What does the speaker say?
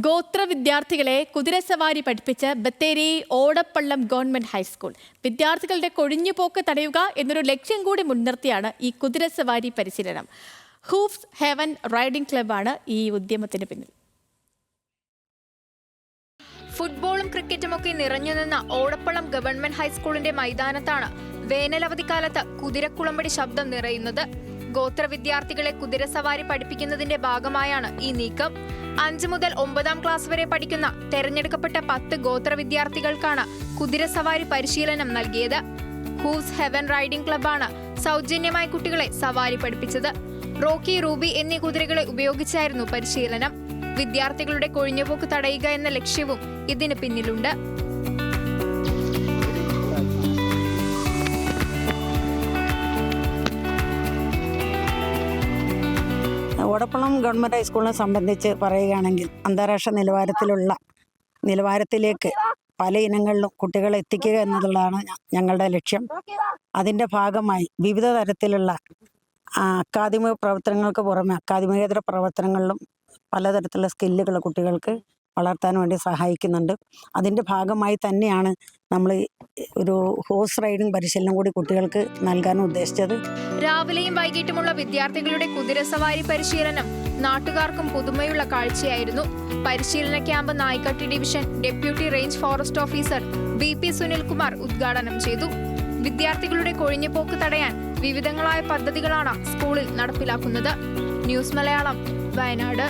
ഗോത്ര വിദ്യാർത്ഥികളെ കുതിരസവാരി പഠിപ്പിച്ച് ബത്തേരി ഓടപ്പള്ളം ഗവൺമെന്റ് ഹൈസ്കൂൾ. വിദ്യാർത്ഥികളുടെ കൊഴിഞ്ഞുപോക്ക് തടയുക എന്നൊരു ലക്ഷ്യം കൂടി മുൻനിർത്തിയാണ് ഈ കുതിരസവാരി പരിശീലനം. ഹൂവ്സ് ഹെവൻ റൈഡിംഗ് ക്ലബ്ബാണ് ഈ ഉദ്യമത്തിന് പിന്നിൽ. ഫുട്ബോളും ക്രിക്കറ്റുമൊക്കെ നിറഞ്ഞുനിന്ന ഓടപ്പള്ളം ഗവൺമെന്റ് ഹൈസ്കൂളിന്റെ മൈതാനത്താണ് വേനലവധിക്കാലത്ത് കുതിരക്കുളമ്പടി ശബ്ദം നിറയുന്നത്. ഗോത്ര വിദ്യാർത്ഥികളെ കുതിരസവാരി പഠിപ്പിക്കുന്നതിന്റെ ഭാഗമായാണ് ഈ നീക്കം. 5 മുതൽ 9ാം ക്ലാസ് വരെ പഠിക്കുന്ന തെരഞ്ഞെടുക്കപ്പെട്ട 10 ഗോത്ര വിദ്യാർത്ഥികൾക്കാണ് കുതിരസവാരി പരിശീലനം നൽകിയത്. ഹൂവ്സ് ഹെവൻ റൈഡിംഗ് ക്ലബ്ബാണ് സൗജന്യമായി കുട്ടികളെ സവാരി പഠിപ്പിച്ചത്. റോക്കി, റൂബി എന്നീ കുതിരകളെ ഉപയോഗിച്ചായിരുന്നു പരിശീലനം. വിദ്യാർത്ഥികളുടെ കൊഴിഞ്ഞുപോക്ക് തടയുക എന്ന ലക്ഷ്യവും ഇതിന് പിന്നിലുണ്ട്. ഓടപ്പള്ളം ഗവൺമെൻറ് ഹൈസ്കൂളിനെ സംബന്ധിച്ച് പറയുകയാണെങ്കിൽ അന്താരാഷ്ട്ര നിലവാരത്തിലേക്ക് പല ഇനങ്ങളിലും കുട്ടികളെ എത്തിക്കുക എന്നതുള്ളതാണ് ഞങ്ങളുടെ ലക്ഷ്യം. അതിൻ്റെ ഭാഗമായി വിവിധ തരത്തിലുള്ള അക്കാദമിക പ്രവർത്തനങ്ങൾക്ക് പുറമെ അക്കാദമികേതര പ്രവർത്തനങ്ങളിലും പലതരത്തിലുള്ള സ്കില്ലുകൾ കുട്ടികൾക്ക് വളർത്താൻ വേണ്ടി സഹായിക്കുന്നുണ്ട്. അതിൻ്റെ ഭാഗമായി തന്നെയാണ് നമ്മൾ ഒരു ഹോഴ്സ് റൈഡിംഗ് പരിശീലനം കൂടി കുട്ടികൾക്ക് നൽകാൻ ഉദ്ദേശിച്ചത്. രാവിലെയും വൈകിട്ടുമുള്ള വിദ്യാർത്ഥികളുടെ കുതിരസവാരി പരിശീലനം നാട്ടുകാർക്കും പുതുമയുള്ള കാഴ്ചയായിരുന്നു. പരിശീലന camp Naikkatti division deputy range forest officer BP Sunilkumar ഉദ്ഘാടനം ചെയ്തു. വിദ്യാർത്ഥികളുടെ കൊഴിഞ്ഞുപോക്ക് തടയാൻ വിവിധങ്ങളായ പദ്ധതികളാണ് സ്കൂളിൽ നടപ്പിലാക്കുന്നത്. ന്യൂസ് മലയാളം, വയനാട്.